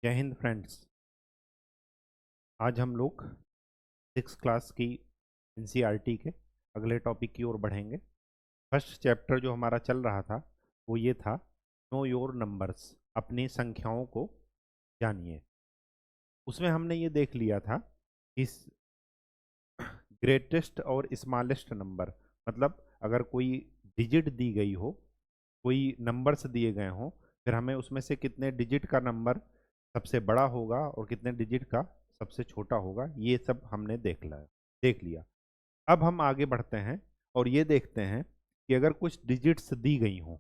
जय हिंद फ्रेंड्स। आज हम लोग 6 क्लास की एनसीईआरटी के अगले टॉपिक की ओर बढ़ेंगे। फर्स्ट चैप्टर जो हमारा चल रहा था वो ये था, नो योर नंबर्स, अपनी संख्याओं को जानिए। उसमें हमने ये देख लिया था कि ग्रेटेस्ट और स्मॉलेस्ट नंबर, मतलब अगर कोई डिजिट दी गई हो, कोई नंबर्स दिए गए हों, फिर हमें उसमें से कितने डिजिट का नंबर सबसे बड़ा होगा और कितने डिजिट का सबसे छोटा होगा, ये सब हमने देख लिया। अब हम आगे बढ़ते हैं और ये देखते हैं कि अगर कुछ डिजिट्स दी गई हों,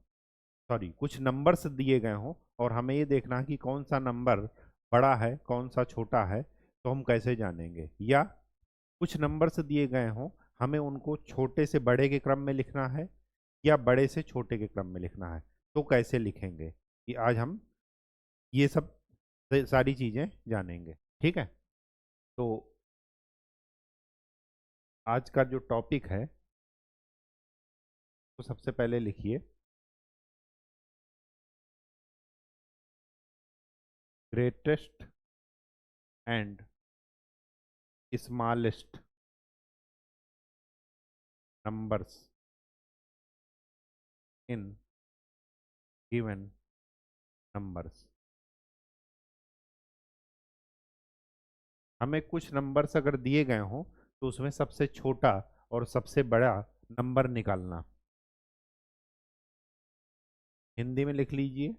सॉरी कुछ नंबर्स दिए गए हों, और हमें ये देखना है कि कौन सा नंबर बड़ा है कौन सा छोटा है, तो हम कैसे जानेंगे। या कुछ नंबर्स दिए गए हों, हमें उनको छोटे से बड़े के क्रम में लिखना है या बड़े से छोटे के क्रम में लिखना है, तो कैसे लिखेंगे, कि आज हम ये सब सारी चीज़ें जानेंगे। ठीक है, तो आज का जो टॉपिक है तो सबसे पहले लिखिए, greatest and smallest numbers in given numbers. हमें कुछ नंबर्स अगर दिए गए हों तो उसमें सबसे छोटा और सबसे बड़ा नंबर निकालना। हिंदी में लिख लीजिए,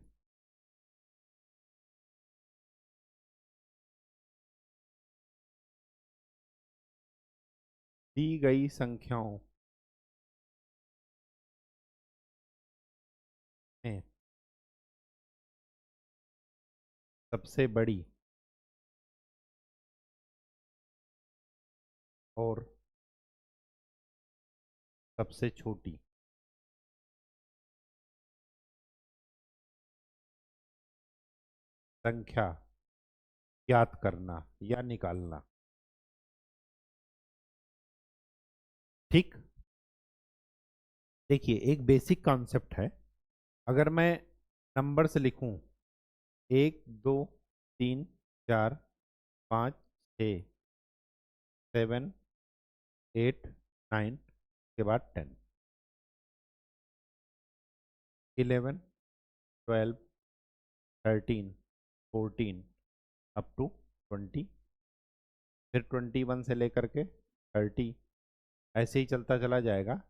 दी गई संख्याओं में सबसे बड़ी और सबसे छोटी संख्या ज्ञात करना या निकालना। ठीक, देखिए एक बेसिक कॉन्सेप्ट है। अगर मैं नंबर से लिखूं 1 2 3 4 5 6 7 8 9 के बाद 10, 11 12 13 14 अप टू 20, फिर 21 से लेकर के 30, ऐसे ही चलता चला जाएगा,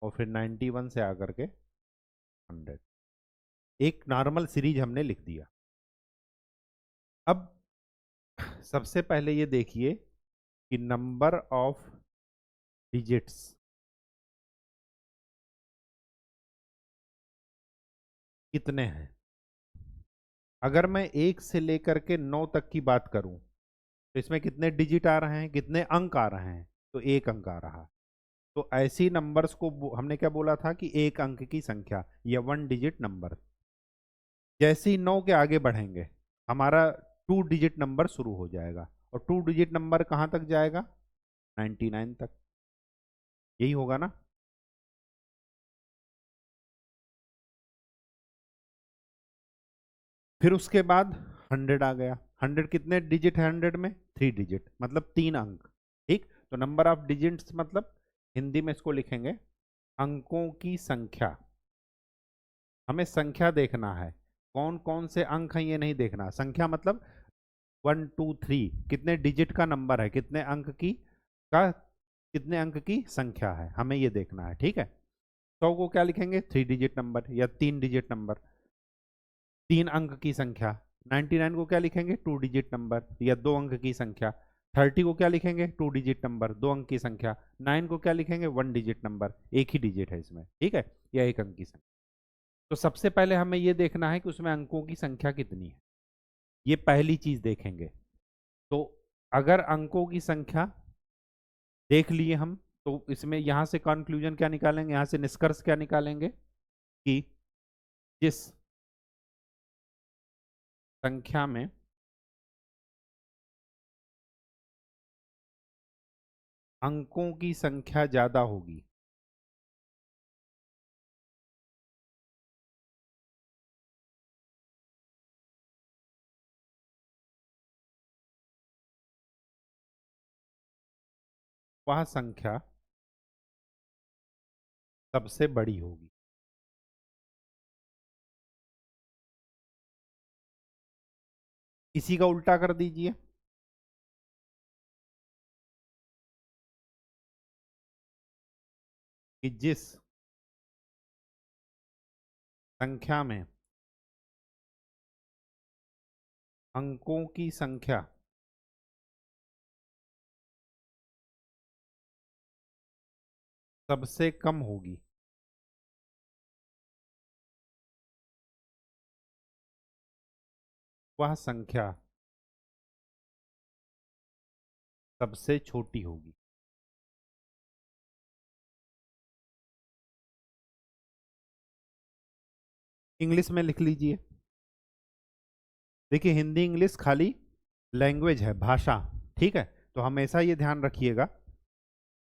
और फिर 91 से आकर के 100। एक नॉर्मल सीरीज हमने लिख दिया। अब सबसे पहले ये देखिए कि नंबर ऑफ डिजिट्स कितने हैं। अगर मैं 1 से लेकर के 9 तक की बात करूं तो इसमें कितने डिजिट आ रहे हैं, कितने अंक आ रहे हैं, तो एक अंक आ रहा। तो ऐसी नंबर्स को हमने क्या बोला था कि एक अंक की संख्या या 1 डिजिट नंबर। जैसे ही 9 के आगे बढ़ेंगे हमारा 2 डिजिट नंबर शुरू हो जाएगा, और 2 डिजिट नंबर कहाँ तक जाएगा, 99 तक। यही होगा ना। फिर उसके बाद 100 आ गया। 100 कितने डिजिट है, 100 में 3 डिजिट, मतलब 3 अंक। ठीक, तो नंबर ऑफ डिजिट्स मतलब हिंदी में इसको लिखेंगे अंकों की संख्या। हमें संख्या देखना है, कौन कौन से अंक हैं ये नहीं देखना। संख्या मतलब 1 2 3 कितने डिजिट का नंबर है, कितने अंक की का कितने अंक की संख्या है, हमें ये देखना है। ठीक है, 100 को क्या लिखेंगे, 3 डिजिट नंबर या 3 डिजिट नंबर, 3 अंक की संख्या। 99 को क्या लिखेंगे, 2 डिजिट नंबर या 2 अंक की संख्या। 30 को क्या लिखेंगे, 2 डिजिट नंबर, 2 अंक की संख्या। 9 को क्या लिखेंगे, 1 डिजिट नंबर, एक ही डिजिट है इसमें। ठीक है, या एक अंक की संख्या। तो सबसे पहले हमें यह देखना है कि उसमें अंकों की संख्या कितनी है, ये पहली चीज देखेंगे। तो अगर अंकों की संख्या देख लिए हम, तो इसमें यहां से कंक्लूजन क्या निकालेंगे, यहां से निष्कर्ष क्या निकालेंगे कि जिस संख्या में अंकों की संख्या ज्यादा होगी, वह संख्या सबसे बड़ी होगी। इसी का उल्टा कर दीजिए। कि जिस संख्या में अंकों की संख्या सबसे कम होगी, वह संख्या सबसे छोटी होगी। इंग्लिश में लिख लीजिए। देखिए, हिंदी इंग्लिश खाली लैंग्वेज है, भाषा, ठीक है। तो हमेशा ये ध्यान रखिएगा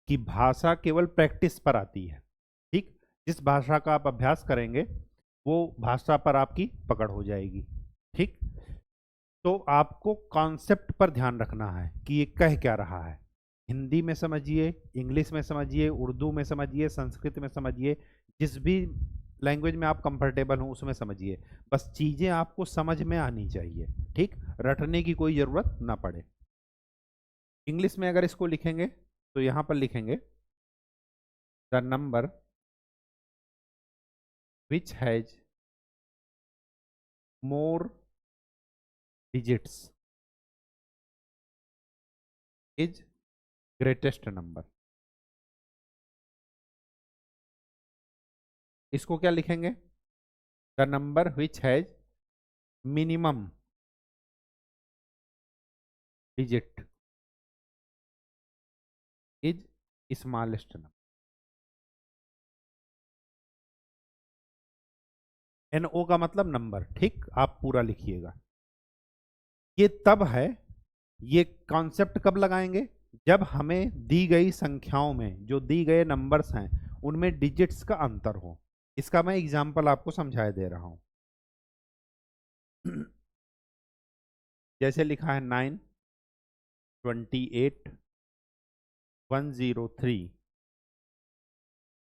कि भाषा केवल प्रैक्टिस पर आती है, ठीक। जिस भाषा का आप अभ्यास करेंगे वो भाषा पर आपकी पकड़ हो जाएगी, ठीक। तो आपको कॉन्सेप्ट पर ध्यान रखना है कि ये कह क्या रहा है। हिंदी में समझिए, इंग्लिश में समझिए, उर्दू में समझिए, संस्कृत में समझिए, जिस भी लैंग्वेज में आप कंफर्टेबल हो उसमें समझिए। बस चीज़ें आपको समझ में आनी चाहिए, ठीक। रटने की कोई ज़रूरत ना पड़े। इंग्लिश में अगर इसको लिखेंगे तो यहाँ पर लिखेंगे the number which has more digits is greatest number. इसको क्या लिखेंगे? The number which has minimum digit is smallest number. NO का मतलब नंबर, ठीक। आप पूरा लिखिएगा। ये तब है, ये कॉन्सेप्ट कब लगाएंगे? जब हमें दी गई संख्याओं में, जो दी गए नंबर्स हैं, उनमें डिजिट्स का अंतर हो। इसका मैं एग्जांपल आपको समझाए दे रहा हूं। जैसे लिखा है 9, 28, 103,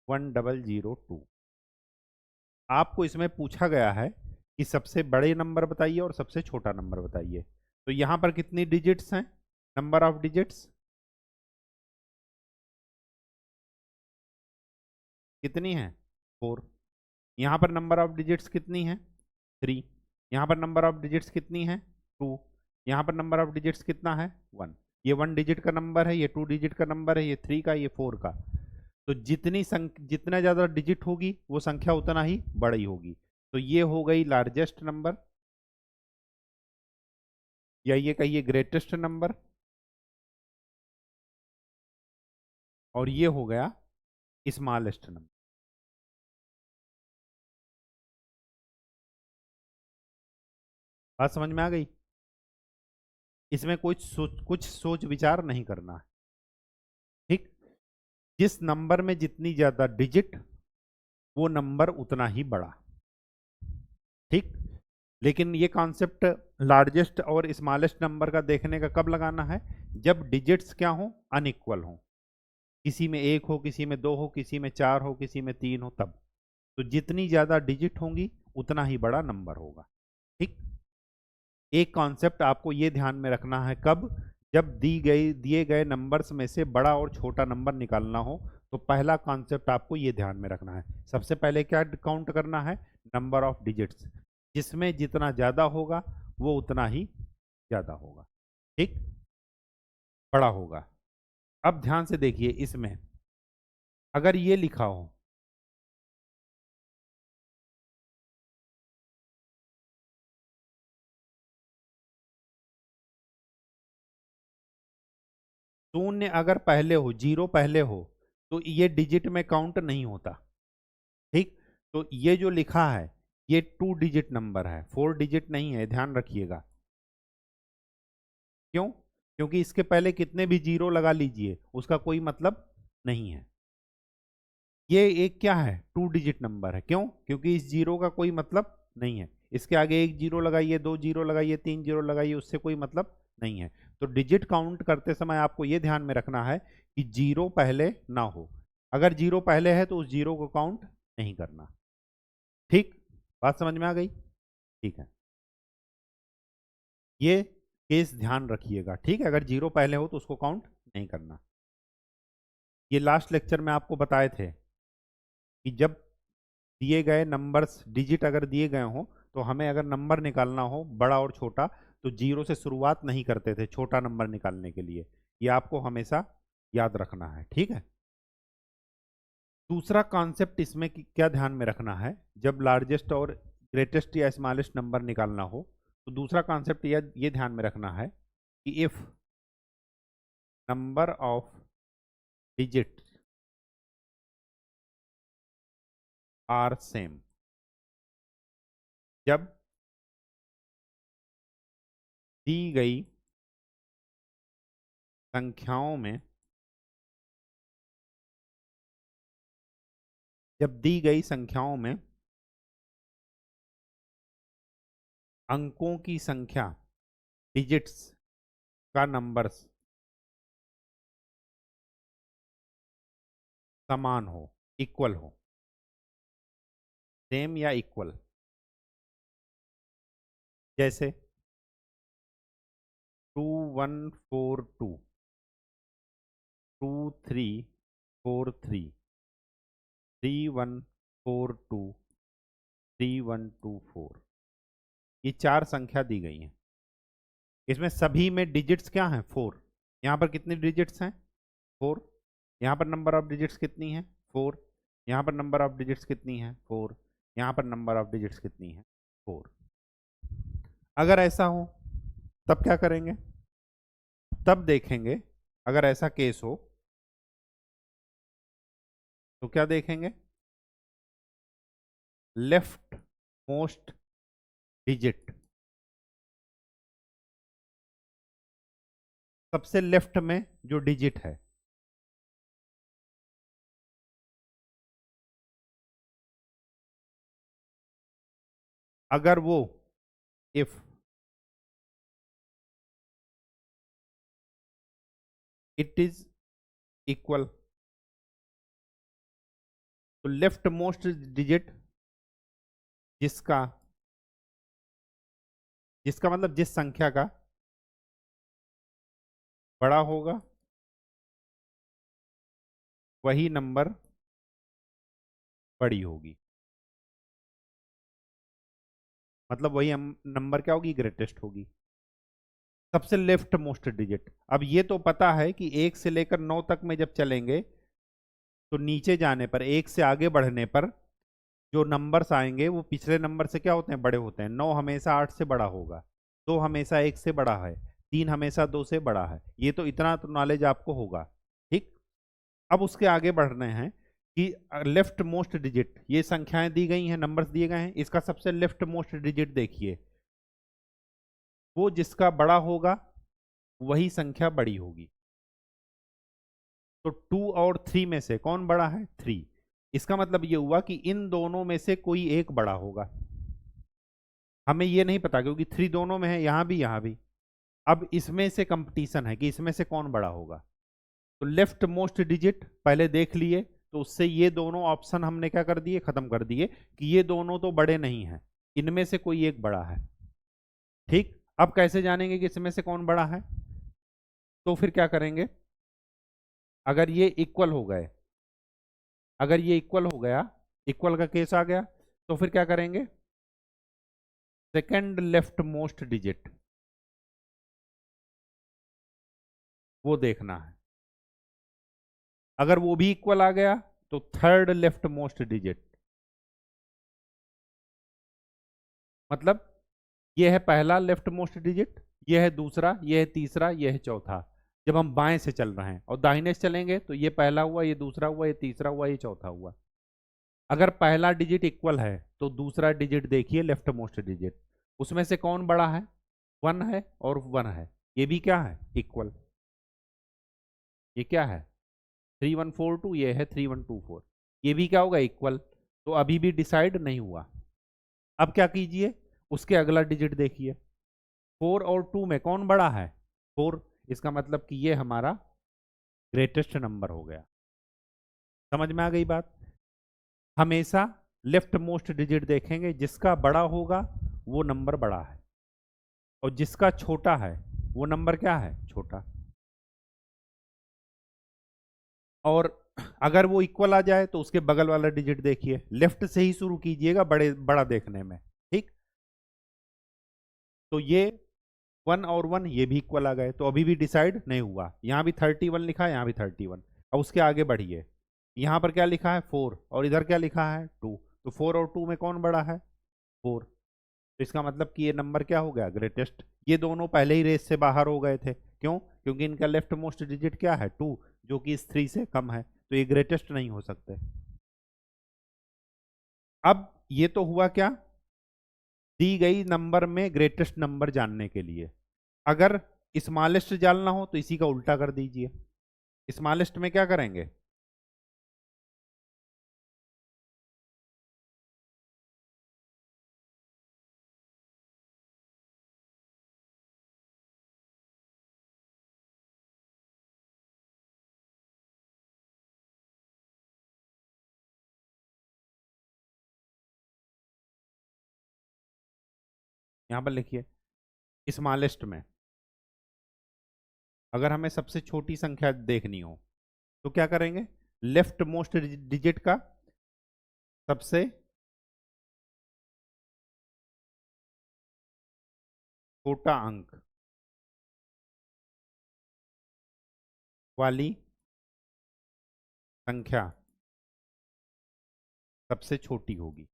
1002। आपको इसमें पूछा गया है कि सबसे बड़े नंबर बताइए और सबसे छोटा नंबर बताइए। तो यहां पर कितनी डिजिट्स हैं? नंबर ऑफ डिजिट्स कितनी है? 4। यहां पर नंबर ऑफ डिजिट्स कितनी है? 3। यहां पर नंबर ऑफ डिजिट्स कितनी है? 2। यहां पर नंबर ऑफ डिजिट्स कितना है? 1। ये 1 डिजिट का नंबर है, ये 2 डिजिट का नंबर है, ये 3 का, ये 4 का। तो जितना ज्यादा डिजिट होगी वो संख्या उतना ही बड़ी होगी। तो ये हो गई लार्जेस्ट नंबर, या ये कहिए ग्रेटेस्ट नंबर, और ये हो गया स्मॉलेस्ट नंबर। बात समझ में आ गई? इसमें कुछ सोच विचार नहीं करना है, ठीक। जिस नंबर में जितनी ज्यादा डिजिट, वो नंबर उतना ही बड़ा, ठीक। लेकिन ये कॉन्सेप्ट लार्जेस्ट और स्मॉलेस्ट नंबर का देखने का कब लगाना है? जब डिजिट्स क्या हो? अनइक्वल हो। किसी में 1 हो, किसी में 2 हो, किसी में 4 हो, किसी में 3 हो, तब। तो जितनी ज्यादा डिजिट होंगी उतना ही बड़ा नंबर होगा, ठीक। एक कॉन्सेप्ट आपको ये ध्यान में रखना है, कब? जब दिए गए नंबर्स में से बड़ा और छोटा नंबर निकालना हो, तो पहला कॉन्सेप्ट आपको ये ध्यान में रखना है। सबसे पहले क्या काउंट करना है? Number of digits. जिसमें जितना ज्यादा होगा वो उतना ही ज्यादा होगा, ठीक, बड़ा होगा। अब ध्यान से देखिए, इसमें अगर ये लिखा हो शून्य, अगर पहले हो, 0 पहले हो, तो ये डिजिट में काउंट नहीं होता, ठीक। तो ये जो लिखा है ये 2 डिजिट नंबर है, 4 डिजिट नहीं है, ध्यान रखिएगा। क्यों? क्योंकि इसके पहले कितने भी 0 लगा लीजिए, उसका कोई मतलब नहीं है। ये एक क्या है? 2 डिजिट नंबर है। क्यों? क्योंकि इस 0 का कोई मतलब नहीं है। इसके आगे 1 0 लगाइए, 2 0 लगाइए, 3 0 लगाइए, उससे कोई मतलब नहीं है। तो डिजिट काउंट करते समय आपको यह ध्यान में रखना है कि जीरो पहले ना हो। अगर जीरो पहले है तो उस जीरो को काउंट नहीं करना। ठीक, बात समझ में आ गई? ठीक है, ये केस ध्यान रखिएगा। ठीक है, अगर जीरो पहले हो तो उसको काउंट नहीं करना। ये लास्ट लेक्चर में आपको बताए थे कि जब दिए गए नंबर्स डिजिट अगर दिए गए हो तो हमें अगर नंबर निकालना हो बड़ा और छोटा तो जीरो से शुरुआत नहीं करते थे छोटा नंबर निकालने के लिए। ये आपको हमेशा याद रखना है। ठीक है, दूसरा कॉन्सेप्ट इसमें क्या ध्यान में रखना है, जब लार्जेस्ट और ग्रेटेस्ट या स्मॉलेस्ट नंबर निकालना हो तो दूसरा कॉन्सेप्ट ये ध्यान में रखना है कि if number of digit are same, जब दी गई संख्याओं में अंकों की संख्या डिजिट्स का नंबर्स समान हो, इक्वल हो, सेम या इक्वल। जैसे 2142, 2343, 3142, 3124, ये चार संख्या दी गई हैं। इसमें सभी में डिजिट्स क्या हैं? 4। यहाँ पर कितनी डिजिट्स हैं? 4। यहाँ पर नंबर ऑफ डिजिट्स कितनी है? 4। यहाँ पर नंबर ऑफ डिजिट्स कितनी है? 4। यहाँ पर नंबर ऑफ डिजिट्स कितनी है? 4। अगर ऐसा हो तब क्या करेंगे? तब देखेंगे, अगर ऐसा केस हो तो क्या देखेंगे? लेफ्ट मोस्ट डिजिट, सबसे लेफ्ट में जो डिजिट है, अगर वो इफ इट इज इक्वल, तो लेफ्ट मोस्ट डिजिट जिसका जिसका मतलब जिस संख्या का बड़ा होगा वही नंबर बड़ी होगी, मतलब वही नंबर क्या होगी? ग्रेटेस्ट होगी। सबसे लेफ्ट मोस्ट डिजिट। अब ये तो पता है कि 1 से लेकर 9 तक में जब चलेंगे तो नीचे जाने पर, 1 से आगे बढ़ने पर जो नंबर्स आएंगे वो पिछले नंबर से क्या होते हैं? बड़े होते हैं। 9 हमेशा 8 से बड़ा होगा, 2 हमेशा 1 से बड़ा है, 3 हमेशा 2 से बड़ा है। ये तो इतना तो नॉलेज आपको होगा। ठीक, अब उसके आगे बढ़ने हैं कि लेफ्ट मोस्ट डिजिट, ये संख्याएं दी गई हैं, नंबर्स दिए गए हैं, इसका सबसे लेफ्ट मोस्ट डिजिट देखिए, वो जिसका बड़ा होगा वही संख्या बड़ी होगी। तो 2 और 3 में से कौन बड़ा है? 3। इसका मतलब ये हुआ कि इन दोनों में से कोई एक बड़ा होगा। हमें ये नहीं पता क्योंकि 3 दोनों में है, यहां भी यहां भी। अब इसमें से कंपटीशन है कि इसमें से कौन बड़ा होगा। तो लेफ्ट मोस्ट डिजिट पहले देख लिए, तो उससे ये दोनों ऑप्शन हमने क्या कर दिए? खत्म कर दिए कि ये दोनों तो बड़े नहीं हैं, इनमें से कोई एक बड़ा है। ठीक, अब कैसे जानेंगे कि इसमें से कौन बड़ा है? तो फिर क्या करेंगे? अगर ये इक्वल हो गए, अगर ये इक्वल हो गया, इक्वल का केस आ गया, तो फिर क्या करेंगे? सेकंड लेफ्ट मोस्ट डिजिट वो देखना है। अगर वो भी इक्वल आ गया तो थर्ड लेफ्ट मोस्ट डिजिट, मतलब ये है पहला लेफ्ट मोस्ट डिजिट, ये है दूसरा, ये है तीसरा, ये है चौथा। जब हम बाएं से चल रहे हैं और दाहिने से चलेंगे तो ये पहला हुआ, ये दूसरा हुआ, ये तीसरा हुआ, ये चौथा हुआ। अगर पहला डिजिट इक्वल है तो दूसरा डिजिट देखिए लेफ्ट मोस्ट डिजिट, उसमें से कौन बड़ा है? 1 है और 1 है, ये भी क्या है? इक्वल। ये क्या है? 3142, ये है 3124, ये भी क्या होगा? इक्वल। तो अभी भी डिसाइड नहीं हुआ। अब क्या कीजिए? उसके अगला डिजिट देखिए, 4 और 2 में कौन बड़ा है? 4। इसका मतलब कि ये हमारा ग्रेटेस्ट नंबर हो गया। समझ में आ गई बात? हमेशा लेफ्ट मोस्ट डिजिट देखेंगे, जिसका बड़ा होगा वो नंबर बड़ा है, और जिसका छोटा है वो नंबर क्या है, छोटा। और अगर वो इक्वल आ जाए तो उसके बगल वाला डिजिट देखिए, लेफ्ट से ही शुरू कीजिएगा बड़ा देखने में, ठीक। तो ये 1 और 1 ये भी इक्वल आ गए, तो अभी भी डिसाइड नहीं हुआ। यहाँ भी 31 लिखा है, यहाँ भी 31। अब उसके आगे बढ़िए, यहाँ पर क्या लिखा है, 4, और इधर क्या लिखा है, 2। तो 4 और 2 में कौन बड़ा है, 4। तो इसका मतलब कि ये नंबर क्या हो गया, ग्रेटेस्ट। ये दोनों पहले ही रेस से बाहर हो गए थे, क्यों, क्योंकि इनका लेफ्ट मोस्ट डिजिट क्या है, 2, जो कि इस 3 से कम है, तो ये ग्रेटेस्ट नहीं हो सकते। अब ये तो हुआ क्या, दी गई नंबर में ग्रेटेस्ट नंबर जानने के लिए। अगर स्मॉलेस्ट जानना हो तो इसी का उल्टा कर दीजिए। स्मॉलेस्ट में क्या करेंगे, यहां पर लिखिए, स्मॉलेस्ट में अगर हमें सबसे छोटी संख्या देखनी हो तो क्या करेंगे, लेफ्ट मोस्ट डिजिट का सबसे छोटा अंक वाली संख्या सबसे छोटी होगी।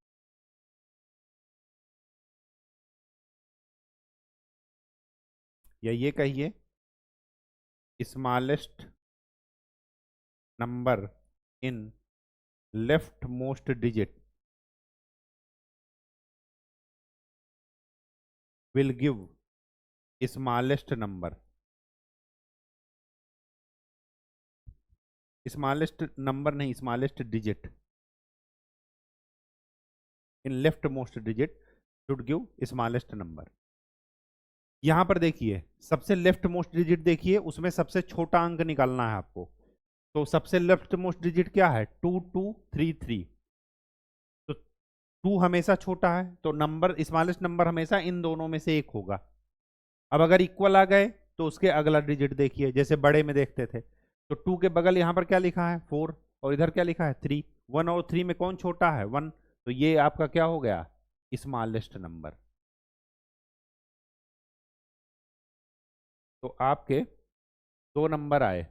या ये कहिए, smallest number in left most digit will give smallest number. Smallest number नहीं, smallest digit in left most digit should give smallest number. यहां पर देखिए, सबसे लेफ्ट मोस्ट डिजिट देखिए, उसमें सबसे छोटा अंक निकालना है आपको। तो सबसे लेफ्ट मोस्ट डिजिट क्या है, 2233। तो 2 हमेशा छोटा है, तो नंबर स्मॉलेस्ट नंबर हमेशा इन दोनों में से एक होगा। अब अगर इक्वल आ गए तो उसके अगला डिजिट देखिए, जैसे बड़े में देखते थे, तो 2 के बगल यहां पर क्या लिखा है, 4, और इधर क्या लिखा है, 3। 1 और 3 में कौन छोटा है, 1। तो ये आपका क्या हो गया, स्मॉलेस्ट नंबर। तो आपके 2 नंबर आए,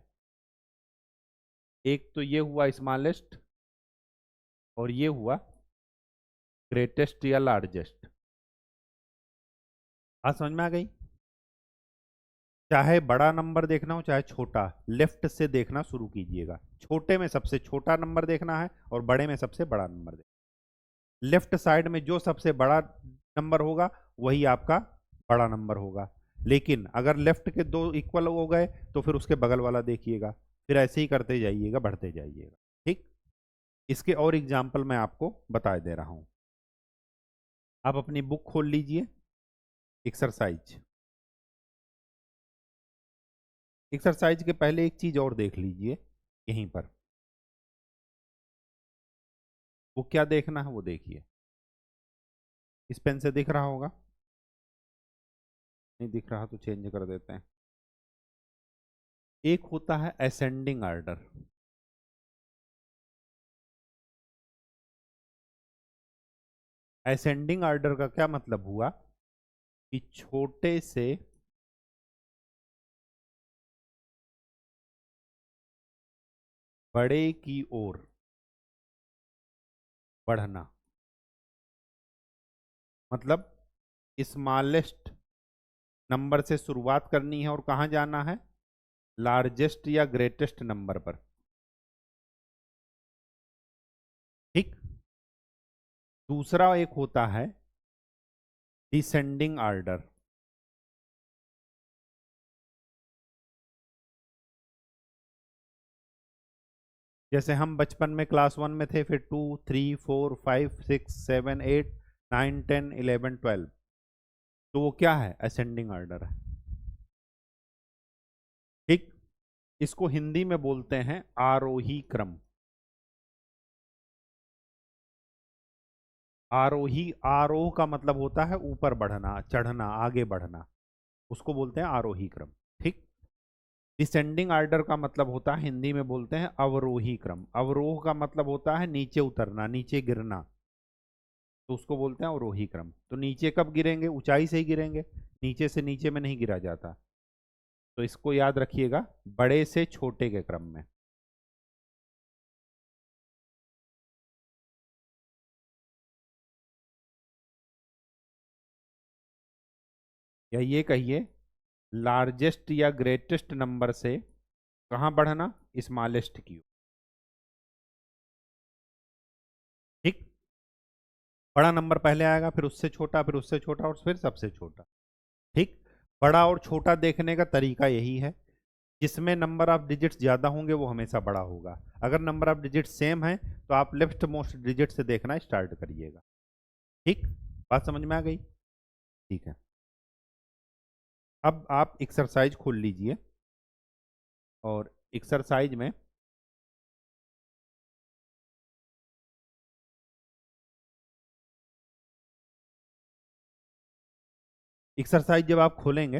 एक तो ये हुआ स्मॉलेस्ट, और ये हुआ ग्रेटेस्ट या लार्जेस्ट। बात समझ में आ गई? चाहे बड़ा नंबर देखना हो चाहे छोटा, लेफ्ट से देखना शुरू कीजिएगा। छोटे में सबसे छोटा नंबर देखना है और बड़े में सबसे बड़ा नंबर देखना। लेफ्ट साइड में जो सबसे बड़ा नंबर होगा वही आपका बड़ा नंबर होगा। लेकिन अगर लेफ्ट के 2 इक्वल हो गए तो फिर उसके बगल वाला देखिएगा, फिर ऐसे ही करते जाइएगा, बढ़ते जाइएगा, ठीक। इसके और एग्जाम्पल मैं आपको बता दे रहा हूं। आप अपनी बुक खोल लीजिए, एक्सरसाइज। एक्सरसाइज के पहले एक चीज और देख लीजिए, यहीं पर वो क्या देखना है वो देखिए। इस पेन से दिख रहा होगा, नहीं दिख रहा तो चेंज कर देते हैं। एक होता है असेंडिंग ऑर्डर। असेंडिंग ऑर्डर का क्या मतलब हुआ कि छोटे से बड़े की ओर बढ़ना। मतलब स्मॉलेस्ट नंबर से शुरुआत करनी है और कहां जाना है, लार्जेस्ट या ग्रेटेस्ट नंबर पर, ठीक। दूसरा एक होता है डिसेंडिंग ऑर्डर। जैसे हम बचपन में क्लास 1 में थे, फिर 2, 3, 4, 5, 6, 7, 8, 9, 10, 11, 12, तो वो क्या है, असेंडिंग ऑर्डर है, ठीक। इसको हिंदी में बोलते हैं आरोही क्रम। आरोही, आरोह का मतलब होता है ऊपर बढ़ना, चढ़ना, आगे बढ़ना, उसको बोलते हैं आरोही क्रम। ठीक। डिसेंडिंग आर्डर का मतलब होता है, हिंदी में बोलते हैं अवरोही क्रम। अवरोह का मतलब होता है नीचे उतरना, नीचे गिरना, तो उसको बोलते हैं अवरोही क्रम। तो नीचे कब गिरेंगे? ऊंचाई से ही गिरेंगे, नीचे से नीचे में नहीं गिरा जाता। तो इसको याद रखिएगा, बड़े से छोटे के क्रम में। या ये कहिए, लार्जेस्ट या ग्रेटेस्ट नंबर से कहाँ बढ़ना? स्मॉलेस्ट की ओर। ठीक। बड़ा नंबर पहले आएगा, फिर उससे छोटा, फिर उससे छोटा, और फिर सबसे छोटा। ठीक। बड़ा और छोटा देखने का तरीका यही है, जिसमें नंबर ऑफ डिजिट्स ज्यादा होंगे वो हमेशा बड़ा होगा। अगर नंबर ऑफ डिजिट सेम है तो आप लेफ्ट मोस्ट डिजिट से देखना स्टार्ट करिएगा। ठीक। बात समझ में आ गई? ठीक है। अब आप एक्सरसाइज खोल लीजिए, और एक्सरसाइज में एक्सरसाइज जब आप खोलेंगे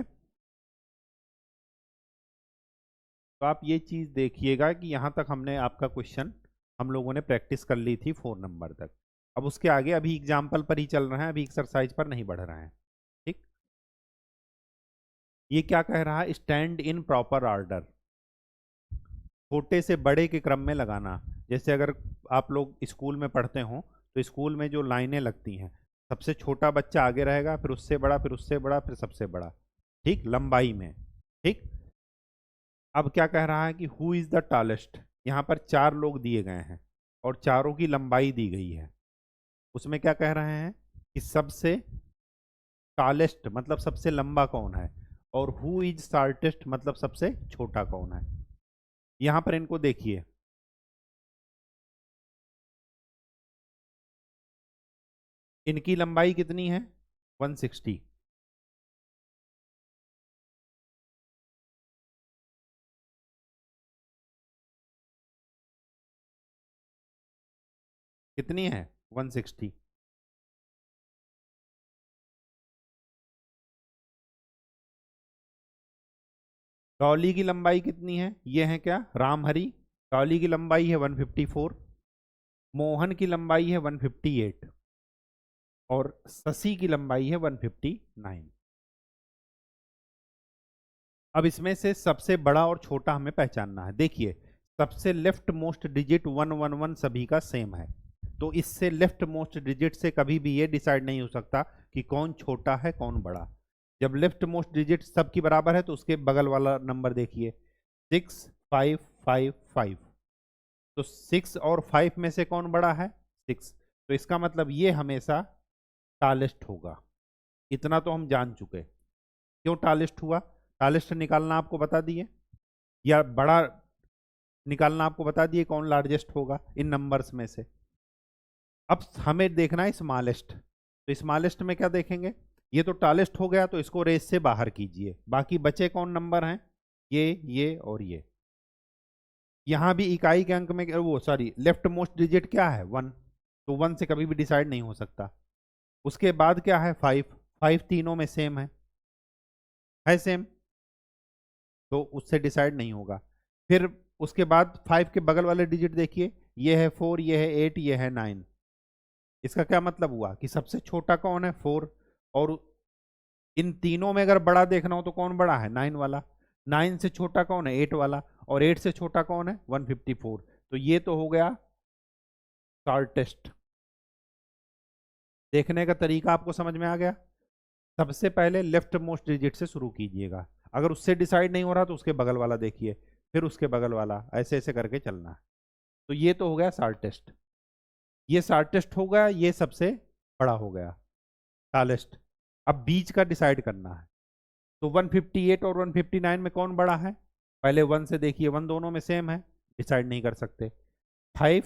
तो आप ये चीज देखिएगा कि यहां तक हमने आपका क्वेश्चन हम लोगों ने प्रैक्टिस कर ली थी 4 नंबर तक। अब उसके आगे अभी एग्जाम्पल पर ही चल रहे हैं, अभी एक्सरसाइज पर नहीं बढ़ रहे हैं। ठीक। ये क्या कह रहा है? स्टैंड इन प्रॉपर ऑर्डर, छोटे से बड़े के क्रम में लगाना। जैसे अगर आप लोग स्कूल में पढ़ते हो तो स्कूल में जो लाइनें लगती हैं, सबसे छोटा बच्चा आगे रहेगा, फिर उससे बड़ा, फिर उससे बड़ा, फिर सबसे बड़ा। ठीक, लंबाई में। ठीक। अब क्या कह रहा है कि हु इज द टॉलेस्ट। यहाँ पर 4 लोग दिए गए हैं और चारों की लंबाई दी गई है। उसमें क्या कह रहे हैं कि सबसे टॉलेस्ट मतलब सबसे लंबा कौन है, और हु इज शॉर्टेस्ट मतलब सबसे छोटा कौन है। यहाँ पर इनको देखिए, इनकी लंबाई कितनी है? 160। कितनी है? 160। डॉली की लंबाई कितनी है? ये है क्या? रामहरी। डॉली की लंबाई है 154। मोहन की लंबाई है 158। और शशि की लंबाई है 159। अब इसमें से सबसे बड़ा और छोटा हमें पहचानना है। देखिए, सबसे लेफ्ट मोस्ट डिजिट 111 सभी का सेम है, तो इससे लेफ्ट मोस्ट डिजिट से कभी भी ये डिसाइड नहीं हो सकता कि कौन छोटा है कौन बड़ा। जब लेफ्ट मोस्ट डिजिट सबकी बराबर है तो उसके बगल वाला नंबर देखिए, 6555। तो 6 और 5 में से कौन बड़ा है? 6। तो इसका मतलब ये हमेशा टालेस्ट होगा। इतना तो हम जान चुके। क्यों टालेस्ट हुआ? टालेस्ट निकालना आपको बता दिए, या बड़ा निकालना आपको बता दिए कौन लार्जेस्ट होगा इन नंबर्स में से। अब हमें देखना है स्मॉलेस्ट। तो स्मॉलेस्ट में क्या देखेंगे? ये तो टालेस्ट हो गया, तो इसको रेस से बाहर कीजिए। बाकी बचे कौन नंबर हैं? ये और ये। यहां भी इकाई के अंक में वो सॉरी लेफ्ट मोस्ट डिजिट क्या है? 1। तो 1 से कभी भी डिसाइड नहीं हो सकता। उसके बाद क्या है? 5। 5 तीनों में सेम है सेम, तो उससे डिसाइड नहीं होगा। फिर उसके बाद 5 के बगल वाले डिजिट देखिए, ये है 4, ये है 8, ये है 9। इसका क्या मतलब हुआ कि सबसे छोटा कौन है? 4। और इन तीनों में अगर बड़ा देखना हो तो कौन बड़ा है? 9 वाला। 9 से छोटा कौन है? 8 वाला। और 8 से छोटा कौन है? 154। तो ये तो हो गया शॉर्टेस्ट। देखने का तरीका आपको समझ में आ गया। सबसे पहले लेफ्ट मोस्ट डिजिट से शुरू कीजिएगा, अगर उससे डिसाइड नहीं हो रहा तो उसके बगल वाला देखिए, फिर उसके बगल वाला, ऐसे ऐसे करके चलना है। तो ये तो हो गया शॉर्टेस्ट। ये शॉर्टेस्ट हो गया, ये सबसे बड़ा हो गया टॉलेस्ट। अब बीच का डिसाइड करना है। तो 158 और 159 में कौन बड़ा है? पहले 1 से देखिए, 1 दोनों में सेम है, डिसाइड नहीं कर सकते। 5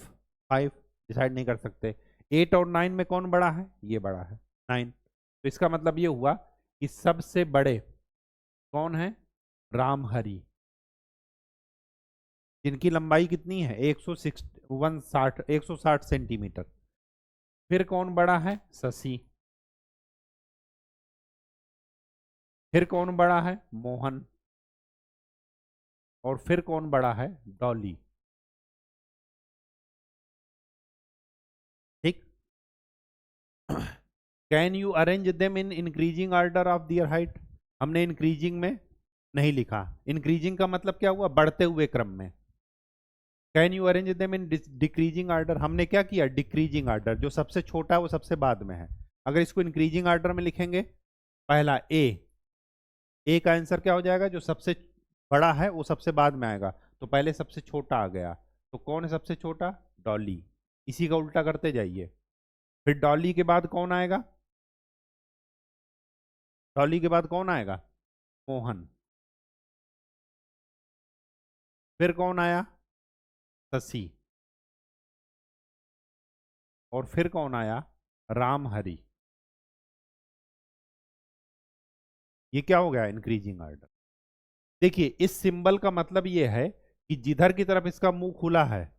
5 डिसाइड नहीं कर सकते। 8 और 9 में कौन बड़ा है? ये बड़ा है, 9। तो इसका मतलब ये हुआ कि सबसे बड़े कौन है? रामहरि। जिनकी लंबाई कितनी है 160 सेंटीमीटर। फिर कौन बड़ा है शशि। फिर कौन बड़ा है मोहन। और फिर कौन बड़ा है डॉली। ठीक। Can you arrange them in increasing order of their height. हमने इंक्रीजिंग में नहीं लिखा। इंक्रीजिंग का मतलब क्या हुआ बढ़ते हुए क्रम में। Can you arrange them in decreasing order. हमने क्या किया डिक्रीजिंग ऑर्डर। जो सबसे छोटा है वो सबसे बाद में है। अगर इसको इंक्रीजिंग ऑर्डर में लिखेंगे पहला ए का आंसर क्या हो जाएगा जो सबसे बड़ा है वो सबसे बाद में आएगा। तो पहले सबसे छोटा आ गया। तो कौन है सबसे छोटा डॉली। इसी का उल्टा करते जाइए। फिर डॉली के बाद कौन आएगा। डॉली के बाद कौन आएगा मोहन। फिर कौन आया शशि। और फिर कौन आया राम हरि। ये क्या हो गया इंक्रीजिंग ऑर्डर। देखिए इस सिंबल का मतलब ये है कि जिधर की तरफ इसका मुंह खुला है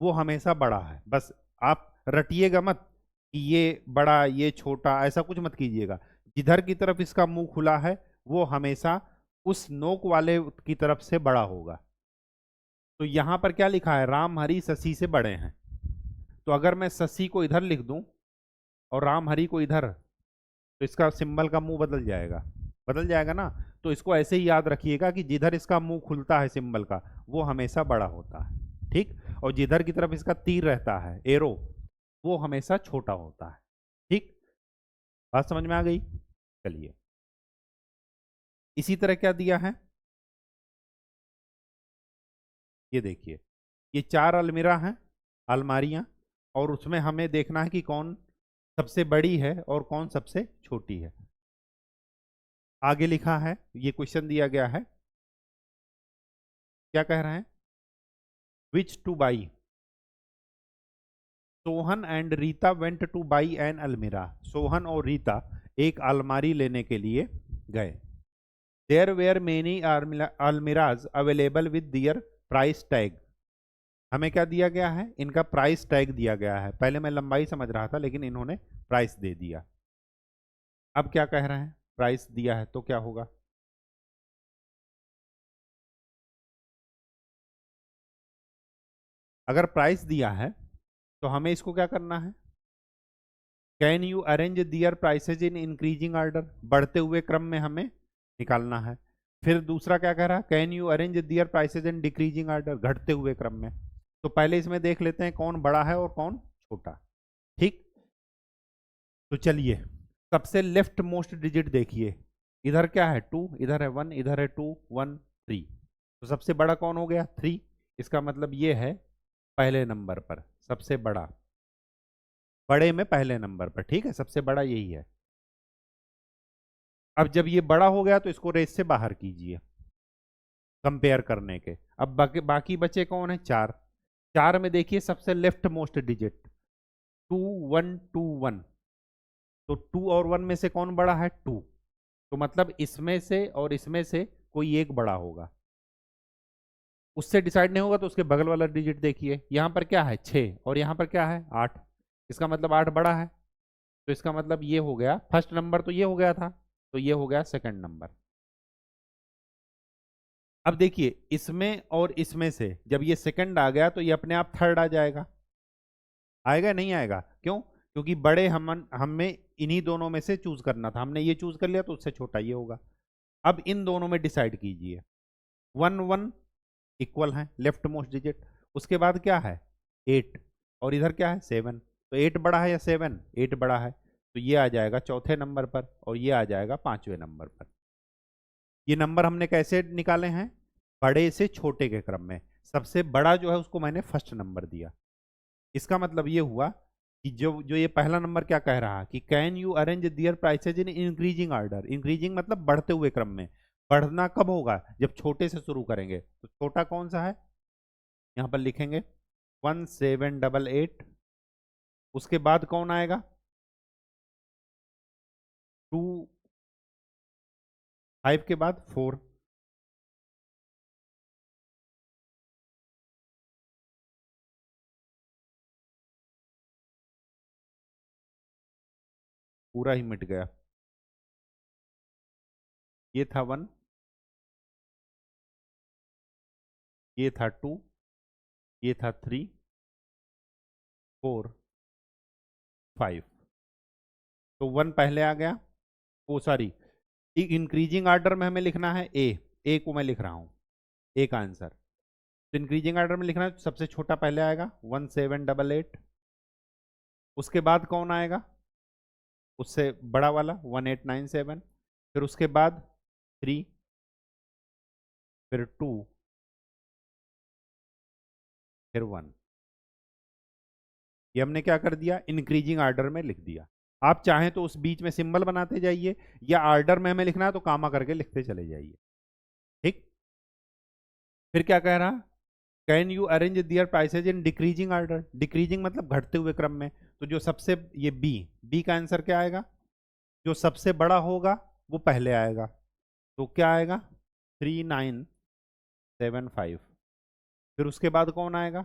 वो हमेशा बड़ा है। बस आप रटिएगा मत कि ये बड़ा ये छोटा ऐसा कुछ मत कीजिएगा। जिधर की तरफ इसका मुंह खुला है वो हमेशा उस नोक वाले की तरफ से बड़ा होगा। तो यहां पर क्या लिखा है राम हरि शशि से बड़े हैं। तो अगर मैं शशि को इधर लिख दूं और राम हरि को इधर तो इसका सिंबल का मुंह बदल जाएगा ना। तो इसको ऐसे ही याद रखिएगा कि जिधर इसका मुंह खुलता है सिंबल का वो हमेशा बड़ा होता है। ठीक। और जिधर की तरफ इसका तीर रहता है एरो वो हमेशा छोटा होता है। ठीक। बात समझ में आ गई। चलिए इसी तरह क्या दिया है ये देखिए। ये 4 अलमीरा हैं अलमारियां। और उसमें हमें देखना है कि कौन सबसे बड़ी है और कौन सबसे छोटी है। आगे लिखा है ये क्वेश्चन दिया गया है। क्या कह रहे हैं which to buy. Sohan and Rita went to buy an almirah. Sohan और रीता एक अलमारी लेने के लिए गए। There were many almirahs available with their price tag. हमें क्या दिया गया है इनका प्राइस टैग दिया गया है। पहले मैं लंबाई समझ रहा था लेकिन इन्होंने प्राइस दे दिया। अब क्या कह रहे हैं प्राइस दिया है तो क्या होगा। अगर प्राइस दिया है तो हमें इसको क्या करना है can you arrange their prices in increasing order. बढ़ते हुए क्रम में हमें निकालना है। फिर दूसरा क्या कह रहा है can you arrange their prices in decreasing order घटते हुए क्रम में। तो पहले इसमें देख लेते हैं कौन बड़ा है और कौन छोटा। ठीक। तो चलिए सबसे लेफ्ट मोस्ट डिजिट देखिए। इधर क्या है 2 इधर है 1 इधर है 2 1 3। तो सबसे बड़ा कौन हो गया 3। इसका मतलब ये है पहले नंबर पर सबसे बड़ा बड़े में पहले नंबर पर। ठीक है सबसे बड़ा यही है। अब जब ये बड़ा हो गया तो इसको रेस से बाहर कीजिए कंपेयर करने के। अब बाकी बचे कौन है 4। 4 में देखिए सबसे लेफ्ट मोस्ट डिजिट 2121। तो 2 और 1 में से कौन बड़ा है 2। तो मतलब इसमें से और इसमें से कोई एक बड़ा होगा। उससे डिसाइड नहीं होगा तो उसके बगल वाला डिजिट देखिए। यहां पर क्या है 6 और यहां पर क्या है 8। इसका मतलब 8 बड़ा है। तो इसका मतलब ये हो गया फर्स्ट नंबर तो ये हो गया था। तो ये हो गया सेकंड नंबर। अब देखिए इसमें और इसमें से जब ये सेकंड आ गया तो ये अपने आप थर्ड आ जाएगा। आएगा नहीं आएगा क्यों क्योंकि बड़े हम हमें इन्हीं दोनों में से चूज करना था। हमने ये चूज कर लिया तो उससे छोटा ये होगा। अब इन दोनों में डिसाइड कीजिए 1 1 इक्वल है लेफ्ट मोस्ट डिजिट। उसके बाद क्या है 8 और इधर क्या है 7। तो 8 बड़ा है या 7 8 बड़ा है। तो ये आ जाएगा चौथे नंबर पर और ये आ जाएगा पांचवें नंबर पर। ये नंबर हमने कैसे निकाले हैं बड़े से छोटे के क्रम में। सबसे बड़ा जो है उसको मैंने फर्स्ट नंबर दिया। इसका मतलब ये हुआ कि जो जो ये पहला नंबर क्या कह रहा है कि can you arrange their prices in increasing order. Increasing मतलब बढ़ते हुए क्रम में। बढ़ना कब होगा जब छोटे से शुरू करेंगे। तो छोटा कौन सा है यहां पर लिखेंगे 1788। उसके बाद कौन आएगा 2 5 के बाद 4। पूरा ही मिट गया। ये था 1, ये था 2, ये था 3, 4, 5। तो 1 पहले आ गया। ओ सॉरी, इंक्रीजिंग ऑर्डर में हमें लिखना है ए को मैं लिख रहा हूं, ए का आंसर। तो इंक्रीजिंग ऑर्डर में लिखना है, तो सबसे छोटा पहले आएगा 1788। उसके बाद कौन आएगा, उससे बड़ा वाला 1897। फिर उसके बाद 3, फिर 2, फिर 1। ये हमने क्या कर दिया, इंक्रीजिंग ऑर्डर में लिख दिया। आप चाहें तो उस बीच में सिंबल बनाते जाइए, या ऑर्डर में हमें लिखना है तो कामा करके लिखते चले जाइए। ठीक। फिर क्या कह रहा, can you arrange their prices in decreasing order. Decreasing मतलब घटते हुए क्रम में। तो जो सबसे, ये बी, बी का आंसर क्या आएगा, जो सबसे बड़ा होगा वो पहले आएगा। तो क्या आएगा, 3975। फिर उसके बाद कौन आएगा,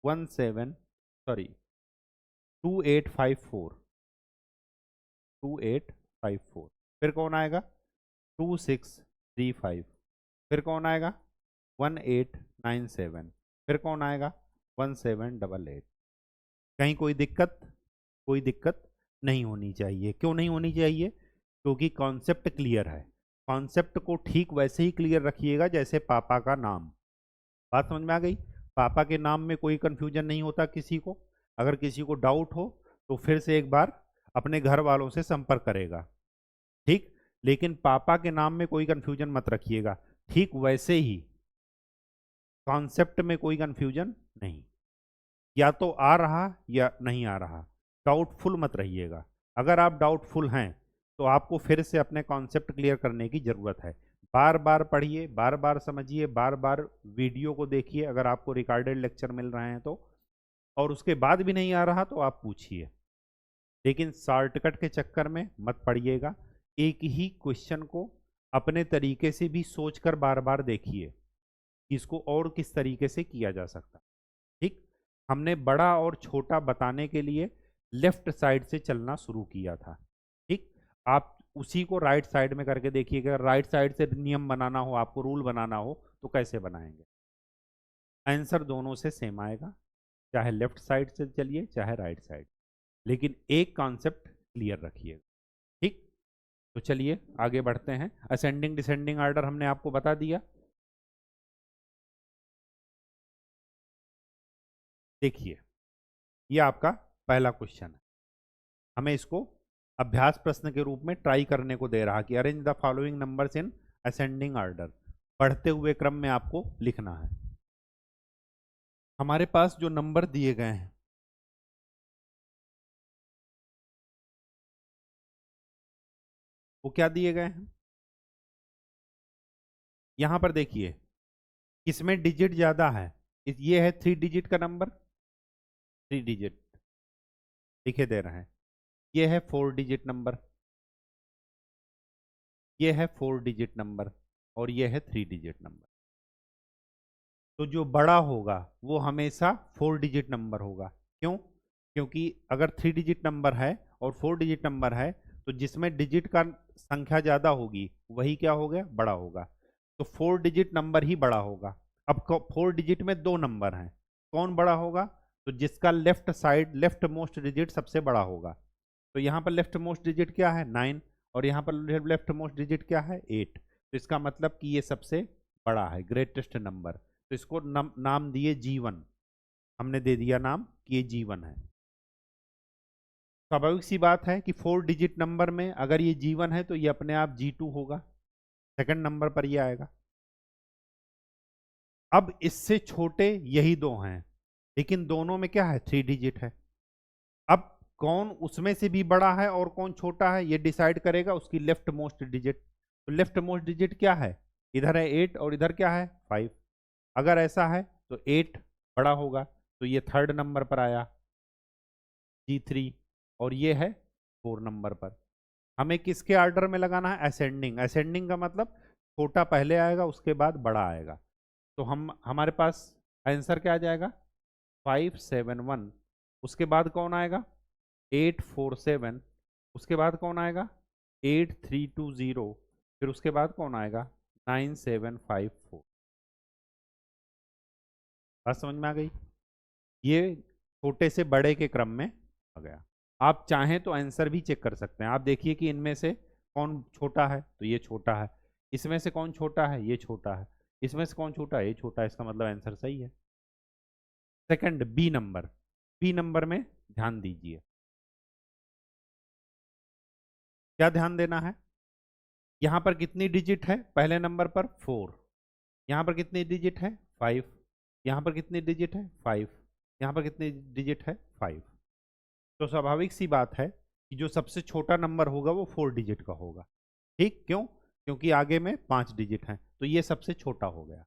2854। 2854। फिर कौन आएगा, 2635। फिर कौन आएगा, 1897। फिर कौन आएगा, 1788। कहीं कोई दिक्कत, कोई दिक्कत नहीं होनी चाहिए। क्यों नहीं होनी चाहिए, क्योंकि कॉन्सेप्ट क्लियर है। कॉन्सेप्ट को ठीक वैसे ही क्लियर रखिएगा जैसे पापा का नाम। बात समझ में आ गई। पापा के नाम में कोई कंफ्यूजन नहीं होता किसी को। अगर किसी को डाउट हो तो फिर से एक बार अपने घर वालों से संपर्क करेगा। ठीक। लेकिन पापा के नाम में कोई कंफ्यूजन मत रखिएगा। ठीक वैसे ही कॉन्सेप्ट में कोई कंफ्यूजन नहीं, या तो आ रहा या नहीं आ रहा। डाउटफुल मत रहिएगा। अगर आप डाउटफुल हैं तो आपको फिर से अपने कॉन्सेप्ट क्लियर करने की ज़रूरत है। बार बार पढ़िए, बार बार समझिए, बार बार वीडियो को देखिए अगर आपको रिकॉर्डेड लेक्चर मिल रहे हैं तो। और उसके बाद भी नहीं आ रहा तो आप पूछिए, लेकिन शॉर्टकट के चक्कर में मत पढ़िएगा। एक ही क्वेश्चन को अपने तरीके से भी सोचकर बार बार देखिए कि इसको और किस तरीके से किया जा सकता। ठीक। हमने बड़ा और छोटा बताने के लिए लेफ्ट साइड से चलना शुरू किया था। ठीक। आप उसी को राइट साइड में करके देखिएगा। राइट साइड से नियम बनाना हो, आपको रूल बनाना हो तो कैसे बनाएंगे। आंसर दोनों से सेम आएगा, चाहे लेफ्ट साइड से चलिए चाहे राइट साइड, लेकिन एक कॉन्सेप्ट क्लियर रखिएगा। ठीक। तो चलिए आगे बढ़ते हैं। असेंडिंग डिसेंडिंग ऑर्डर हमने आपको बता दिया। देखिए, ये आपका पहला क्वेश्चन है। हमें इसको अभ्यास प्रश्न के रूप में ट्राई करने को दे रहा कि arrange the following numbers in ascending order. बढ़ते हुए क्रम में आपको लिखना है। हमारे पास जो नंबर दिए गए हैं, वो क्या दिए गए हैं, यहां पर देखिए किसमें डिजिट ज्यादा है। ये है 3 डिजिट का नंबर, 3 डिजिट लिखे दे रहे हैं। ये है 4 डिजिट नंबर, ये है 4 डिजिट नंबर, और ये है 3 डिजिट नंबर। तो जो बड़ा होगा वो हमेशा 4 डिजिट नंबर होगा। क्यों, क्योंकि अगर 3 डिजिट नंबर है और 4 डिजिट नंबर है तो जिसमें डिजिट का संख्या ज़्यादा होगी वही क्या हो गया, बड़ा होगा। तो 4 डिजिट नंबर ही बड़ा होगा। अब 4 डिजिट में 2 नंबर हैं, कौन बड़ा होगा, तो जिसका left side, left most digit सबसे बड़ा होगा। तो यहाँ पर लेफ्ट मोस्ट डिजिट क्या है, 9, और यहाँ पर लेफ्ट मोस्ट डिजिट क्या है, 8। तो इसका मतलब कि ये सबसे बड़ा है, ग्रेटेस्ट नंबर। तो इसको नाम दिए G1, हमने दे दिया नाम कि ये G1 है। स्वाभाविक सी बात है कि 4 डिजिट नंबर में अगर ये G1 है तो ये अपने आप G2 होगा, सेकंड नंबर पर ये आएगा। अब इससे छोटे यही दो हैं, लेकिन दोनों में क्या है, 3 डिजिट है। अब कौन उसमें से भी बड़ा है और कौन छोटा है ये डिसाइड करेगा उसकी लेफ्ट मोस्ट डिजिट। तो लेफ्ट मोस्ट डिजिट क्या है, इधर है 8 और इधर क्या है, 5। अगर ऐसा है तो 8 बड़ा होगा, तो ये थर्ड नंबर पर आया G3, और ये है 4 नंबर पर। हमें किसके ऑर्डर में लगाना है, असेंडिंग। असेंडिंग का मतलब छोटा पहले आएगा उसके बाद बड़ा आएगा। तो हम, हमारे पास आंसर क्या आ जाएगा, 571। उसके बाद कौन आएगा, 847, उसके बाद कौन आएगा 8320, फिर उसके बाद कौन आएगा 9754। बात समझ में आ गई? ये छोटे से बड़े के क्रम में आ गया। आप चाहें तो आंसर भी चेक कर सकते हैं। आप देखिए कि इनमें से कौन छोटा है, तो ये छोटा है। इसमें से कौन छोटा है, ये छोटा है। इसमें से कौन छोटा है, ये छोटा है। इसका मतलब आंसर सही है। Second B number, B number में ध्यान दीजिए। क्या ध्यान देना है? यहां पर कितनी डिजिट है पहले नंबर पर 4, यहां पर कितनी डिजिट है 5, यहां पर कितनी डिजिट है 5, यहां पर कितनी डिजिट है 5। तो स्वाभाविक सी बात है कि जो सबसे छोटा नंबर होगा वो 4 डिजिट का होगा। ठीक, क्यों? क्योंकि आगे में 5 डिजिट हैं, तो ये सबसे छोटा हो गया।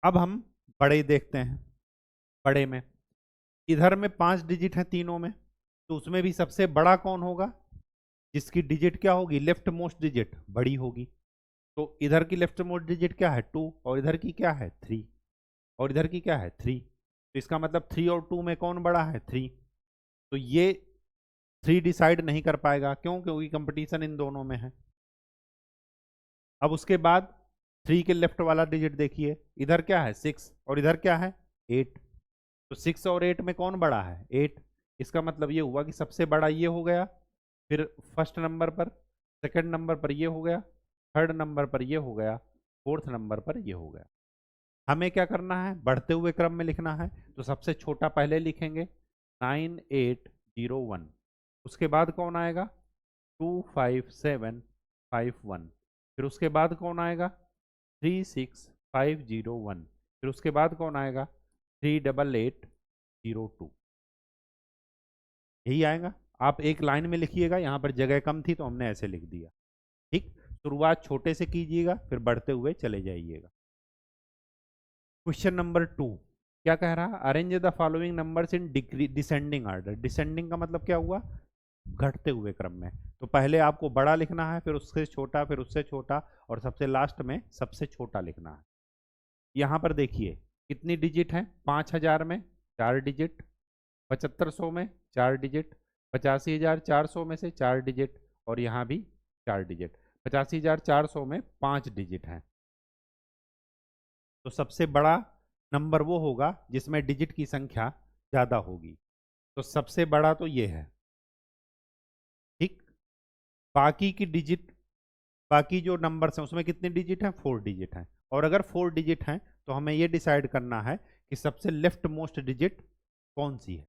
अब हम बड़े देखते हैं। बड़े में इधर में 5 डिजिट हैं तीनों में, तो उसमें भी सबसे बड़ा कौन होगा? जिसकी डिजिट क्या होगी, लेफ्ट मोस्ट डिजिट बड़ी होगी। तो इधर की लेफ्ट मोस्ट डिजिट क्या है 2, और इधर की क्या है 3, और इधर की क्या है 3। तो इसका मतलब 3 और 2 में कौन बड़ा है 3। तो ये 3 डिसाइड नहीं कर पाएगा, क्यों? क्योंकि कंपटीशन इन दोनों में है। अब उसके बाद 3 के लेफ्ट वाला डिजिट देखिए, इधर क्या है 6 और इधर क्या है 8। तो 6 और 8 में कौन बड़ा है 8। इसका मतलब ये हुआ कि सबसे बड़ा ये हो गया, फिर फर्स्ट नंबर पर, सेकंड नंबर पर ये हो गया, थर्ड नंबर पर ये हो गया, फोर्थ नंबर पर ये हो गया। हमें क्या करना है, बढ़ते हुए क्रम में लिखना है। तो सबसे छोटा पहले लिखेंगे 9801, उसके बाद कौन आएगा 25751, फिर उसके बाद कौन आएगा 36501, फिर उसके बाद कौन आएगा 38802। यही आएगा। आप एक लाइन में लिखिएगा, यहाँ पर जगह कम थी तो हमने ऐसे लिख दिया। ठीक, शुरुआत छोटे से कीजिएगा, फिर बढ़ते हुए चले जाइएगा। क्वेश्चन नंबर 2 क्या कह रहा है, arrange the following numbers in descending order. Descending का मतलब क्या हुआ, घटते हुए क्रम में। तो पहले आपको बड़ा लिखना है, फिर उससे छोटा, फिर उससे छोटा, और सबसे लास्ट में सबसे छोटा लिखना है। यहाँ पर देखिए कितनी डिजिट है, 5000 में 4 डिजिट, 7500 में 4 डिजिट, 85,400 में से 4 डिजिट, और यहाँ भी 4 डिजिट। 85,400 में 5 डिजिट हैं। तो सबसे बड़ा नंबर वो होगा जिसमें डिजिट की संख्या ज़्यादा होगी। तो सबसे बड़ा तो ये है। ठीक, बाकी की डिजिट, बाकी जो नंबर्स हैं उसमें कितने डिजिट हैं 4 डिजिट हैं। और अगर 4 डिजिट हैं तो हमें ये डिसाइड करना है कि सबसे लेफ्ट मोस्ट डिजिट कौन सी है।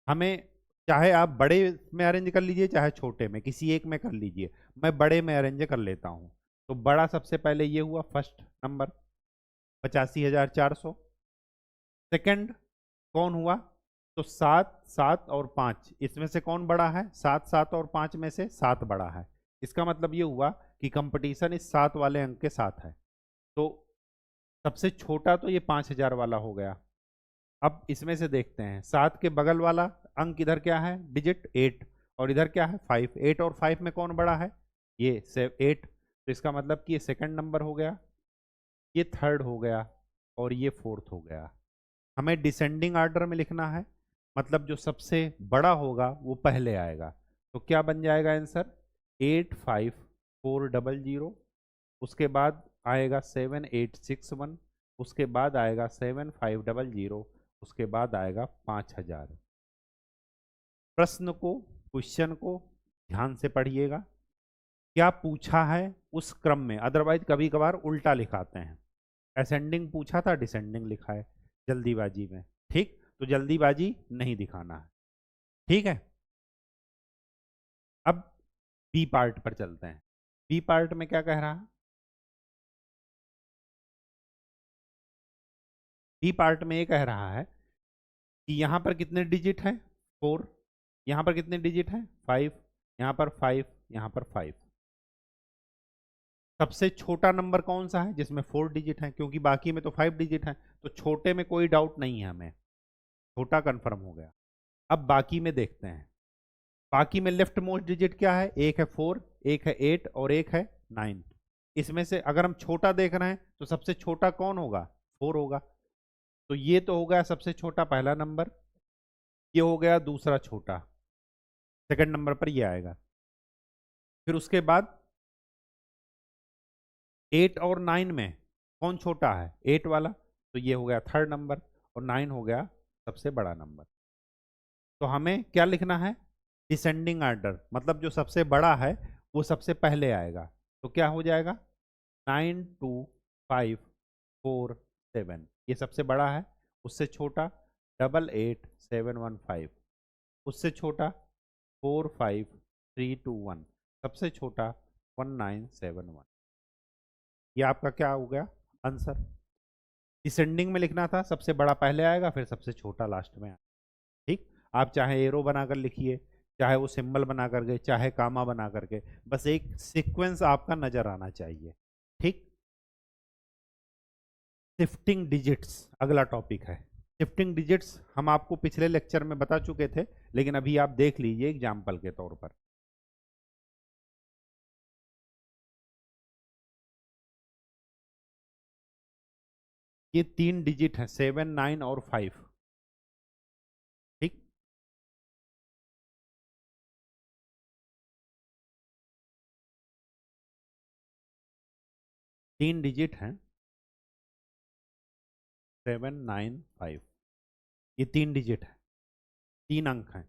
हमें, चाहे आप बड़े में अरेंज कर लीजिए चाहे छोटे में, किसी एक में कर लीजिए। मैं बड़े में अरेंज कर लेता हूँ। तो बड़ा सबसे पहले ये हुआ फर्स्ट नंबर 85,400। सेकंड कौन हुआ, तो 7, 7 और 5, इसमें से कौन बड़ा है 7, 7 और 5 में से 7 बड़ा है। इसका मतलब ये हुआ कि कंपटीशन इस 7 वाले अंक के साथ है। तो सबसे छोटा तो ये 5000 वाला हो गया। अब इसमें से देखते हैं 7 के बगल वाला अंक इधर क्या है डिजिट 8, और इधर क्या है 5। 8 और 5 में कौन बड़ा है, ये 8। तो इसका मतलब कि ये सेकंड नंबर हो गया, ये थर्ड हो गया, और ये फोर्थ हो गया। हमें डिसेंडिंग ऑर्डर में लिखना है, मतलब जो सबसे बड़ा होगा वो पहले आएगा। तो क्या बन जाएगा आंसर 85400, उसके बाद आएगा 7861, उसके बाद आएगा 7500, उसके बाद आएगा 5000। प्रश्न को, क्वेश्चन को ध्यान से पढ़िएगा। क्या पूछा है उस क्रम में, अदरवाइज कभी कभार उल्टा लिखाते हैं। असेंडिंग पूछा था, डिसेंडिंग लिखा है जल्दीबाजी में। ठीक, तो जल्दीबाजी नहीं दिखाना है। ठीक है, अब बी पार्ट पर चलते हैं। बी पार्ट में क्या कह रहा है, बी पार्ट में ये कह रहा है कि यहां पर कितने डिजिट हैं 4, यहां पर कितने डिजिट हैं 5, यहां पर 5, यहां पर 5। सबसे छोटा नंबर कौन सा है जिसमें 4 डिजिट हैं, क्योंकि बाकी में तो 5 डिजिट हैं। तो छोटे में कोई डाउट नहीं है, हमें छोटा कंफर्म हो गया। अब बाकी में देखते हैं। बाकी में लेफ्ट मोस्ट डिजिट क्या है, एक है 4, एक है 8 और एक है 9। इसमें से अगर हम छोटा देख रहे हैं तो सबसे छोटा कौन होगा 4 होगा। तो ये तो हो गया सबसे छोटा पहला नंबर, ये हो गया दूसरा छोटा, सेकंड नंबर पर ये आएगा। फिर उसके बाद 8 और 9 में कौन छोटा है? 8 वाला, तो ये हो गया थर्ड नंबर, और 9 हो गया सबसे बड़ा नंबर। तो हमें क्या लिखना है? डिसेंडिंग ऑर्डर, मतलब जो सबसे बड़ा है वो सबसे पहले आएगा। तो क्या हो जाएगा? 92547, ये सबसे बड़ा है। उससे छोटा 888715, उससे छोटा 45321, सबसे छोटा 1971। ये आपका क्या हो गया आंसर? डिसेंडिंग में लिखना था, सबसे बड़ा पहले आएगा फिर सबसे छोटा लास्ट में आएगा। ठीक, आप चाहे एरो बनाकर लिखिए, चाहे वो सिंबल बना करके, चाहे कामा बना करके, बस एक सीक्वेंस आपका नजर आना चाहिए। ठीक, शिफ्टिंग डिजिट्स अगला टॉपिक है। शिफ्टिंग डिजिट्स हम आपको पिछले लेक्चर में बता चुके थे, लेकिन अभी आप देख लीजिए एग्जाम्पल के तौर पर। ये 3 डिजिट है, 7, 9 और 5। ठीक, 3 डिजिट हैं, 795, ये 3 डिजिट है, 3 अंक हैं।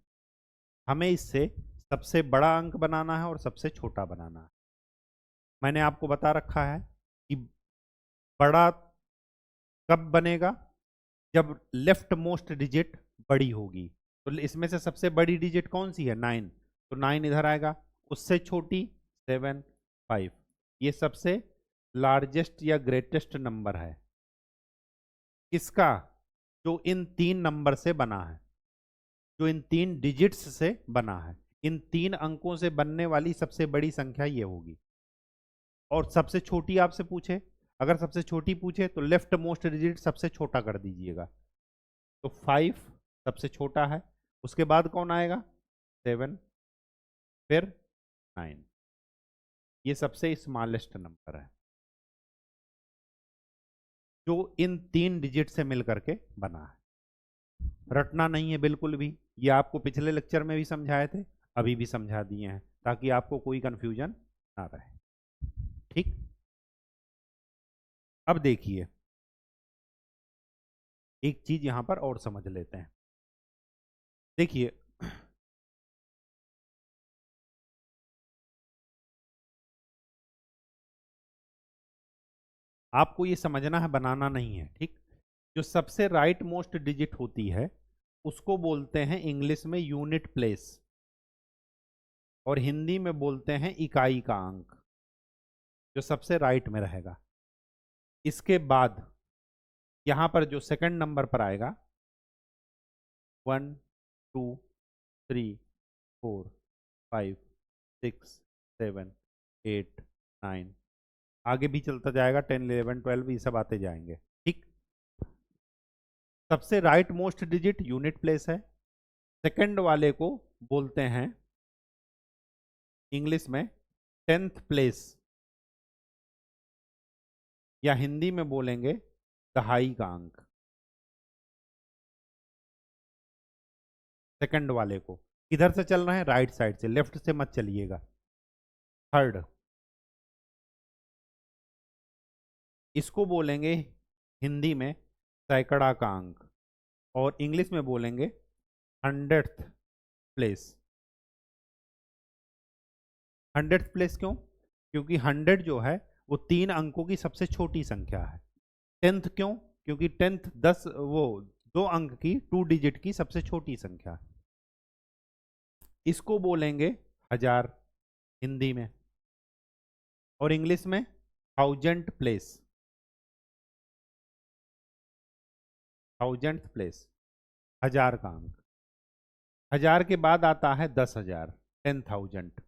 हमें इससे सबसे बड़ा अंक बनाना है और सबसे छोटा बनाना है। मैंने आपको बता रखा है कि बड़ा कब बनेगा? जब लेफ्ट मोस्ट डिजिट बड़ी होगी। तो इसमें से सबसे बड़ी डिजिट कौन सी है? 9, तो 9 इधर आएगा। उससे छोटी 7, 5, ये सबसे लार्जेस्ट या ग्रेटेस्ट नंबर है किसका? जो इन 3 नंबर से बना है, जो इन 3 डिजिट्स से बना है। इन 3 अंकों से बनने वाली सबसे बड़ी संख्या ये होगी। और सबसे छोटी आपसे पूछे, अगर सबसे छोटी पूछे तो लेफ्ट मोस्ट डिजिट सबसे छोटा कर दीजिएगा। तो 5 सबसे छोटा है, उसके बाद कौन आएगा? 7, फिर 9, ये सबसे स्मॉलेस्ट नंबर है जो इन 3 डिजिट से मिलकर के बना है। रटना नहीं है बिल्कुल भी, ये आपको पिछले लेक्चर में भी समझाए थे, अभी भी समझा दिए हैं, ताकि आपको कोई कंफ्यूजन ना रहे। ठीक, अब देखिए एक चीज यहां पर और समझ लेते हैं। देखिए, आपको ये समझना है, बनाना नहीं है। ठीक, जो सबसे राइट मोस्ट डिजिट होती है उसको बोलते हैं इंग्लिश में यूनिट प्लेस, और हिंदी में बोलते हैं इकाई का अंक, जो सबसे राइट में रहेगा। इसके बाद यहां पर जो सेकंड नंबर पर आएगा, 1, 2, 3, 4, 5, 6, 7, 8, 9, आगे भी चलता जाएगा, 10, 11, 12, ये सब आते जाएंगे। ठीक, सबसे right most digit unit place है। सेकंड वाले को बोलते हैं इंग्लिश में 10th प्लेस, या हिंदी में बोलेंगे दहाई का अंक। सेकंड वाले को किधर से चल रहे हैं? राइट साइड से, लेफ्ट से मत चलिएगा। थर्ड, इसको बोलेंगे हिंदी में सैकड़ा का अंक, और इंग्लिश में बोलेंगे 100th प्लेस। 100th प्लेस क्यों? क्योंकि 100 जो है वो 3 अंकों की सबसे छोटी संख्या है। 10th क्यों? क्योंकि 10th 10, वो 2 अंक की, 2 डिजिट की सबसे छोटी संख्या है। इसको बोलेंगे हजार हिंदी में, और इंग्लिश में 1000th प्लेस। 1000th प्लेस, हजार का अंक। हजार के बाद आता है 10,000, 10,000।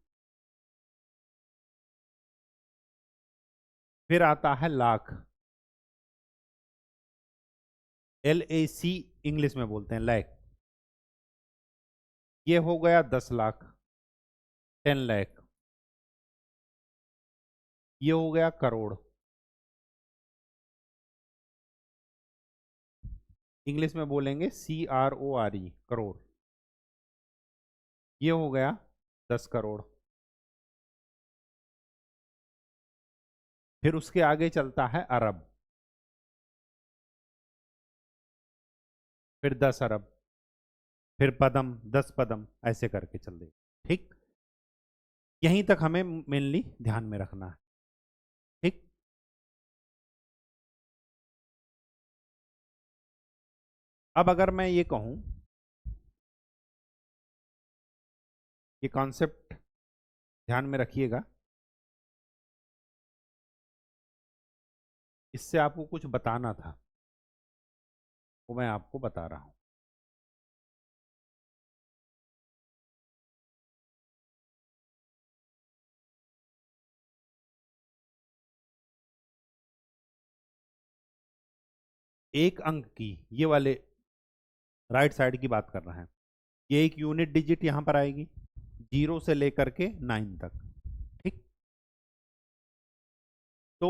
फिर आता है लाख, LAC इंग्लिश में बोलते हैं, लैख। ये हो गया 10 लाख, 10 लाख। ये हो गया करोड़, इंग्लिश में बोलेंगे CRORE, करोड़। ये हो गया 10 करोड़। फिर उसके आगे चलता है अरब, फिर 10 अरब, फिर पदम, 10 पदम, ऐसे करके चल रही। ठीक, यहीं तक हमें मेनली ध्यान में रखना है। ठीक, अब अगर मैं ये कहूं, ये कॉन्सेप्ट ध्यान में रखिएगा, इससे आपको कुछ बताना था, वो मैं आपको बता रहा हूं। एक अंक की, ये वाले राइट साइड की बात कर रहे हैं, ये एक यूनिट डिजिट यहां पर आएगी 0 से लेकर के 9 तक। ठीक, तो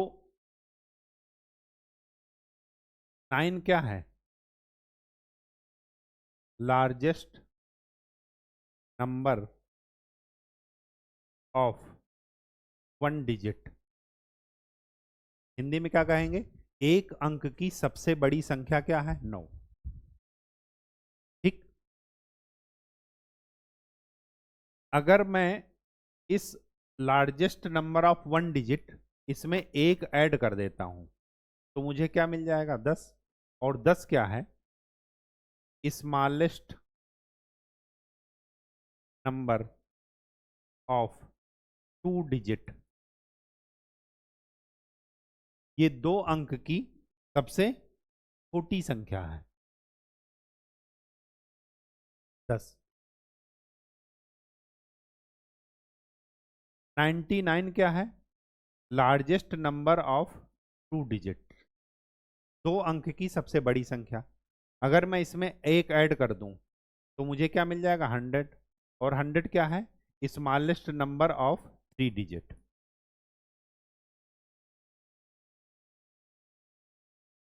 9 क्या है? Largest number of 1 digit. Hindi में क्या कहेंगे? एक अंक की सबसे बड़ी संख्या क्या है? 9। ठीक, अगर मैं इस लार्जेस्ट नंबर ऑफ 1 डिजिट इसमें एक ऐड कर देता हूं तो मुझे क्या मिल जाएगा? 10। और 10 क्या है? Smallest number of 2 digit. ये 2 अंक की सबसे छोटी संख्या है 10। 99 क्या है? लार्जेस्ट नंबर ऑफ 2 डिजिट, 2 अंक की सबसे बड़ी संख्या। अगर मैं इसमें एक ऐड कर दूं तो मुझे क्या मिल जाएगा? 100। और 100 क्या है? Smallest number of 3 digit.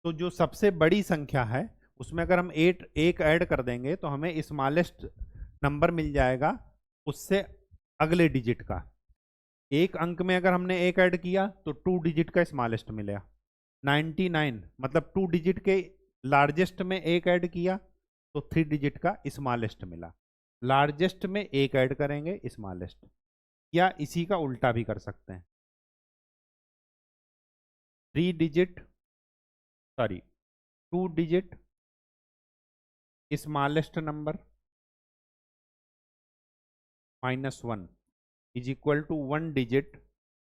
तो जो सबसे बड़ी संख्या है उसमें अगर हम एक ऐड कर देंगे तो हमें स्मॉलेस्ट नंबर मिल जाएगा उससे अगले डिजिट का। एक अंक में अगर हमने एक ऐड किया तो 2 डिजिट का स्मॉलेस्ट मिलेगा। 99 मतलब 2 डिजिट के लार्जेस्ट में एक ऐड किया तो 3 डिजिट का स्मॉलेस्ट मिला। लार्जेस्ट में एक ऐड करेंगे स्मॉलेस्ट, या इसी का उल्टा भी कर सकते हैं। 3 digit, sorry 2 digit smallest number -1 is equal to 1 digit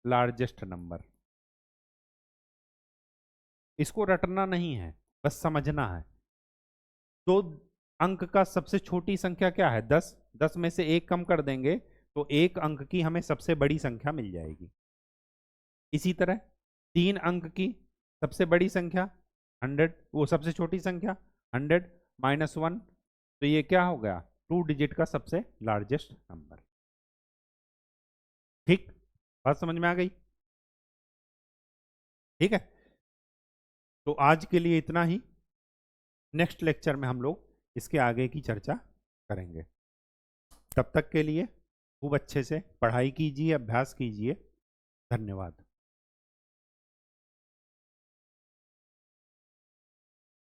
largest number. इसको रटना नहीं है, बस समझना है। तो अंक का सबसे छोटी संख्या क्या है? 10। 10 में से एक कम कर देंगे तो एक अंक की हमें सबसे बड़ी संख्या मिल जाएगी। इसी तरह 3 अंक की सबसे बड़ी संख्या 100, वो सबसे छोटी संख्या 100 -1, तो ये क्या हो गया? 2 डिजिट का सबसे लार्जेस्ट नंबर। ठीक, बात समझ में आ गई? ठीक है, तो आज के लिए इतना ही। नेक्स्ट लेक्चर में हम लोग इसके आगे की चर्चा करेंगे। तब तक के लिए खूब अच्छे से पढ़ाई कीजिए, अभ्यास कीजिए। धन्यवाद।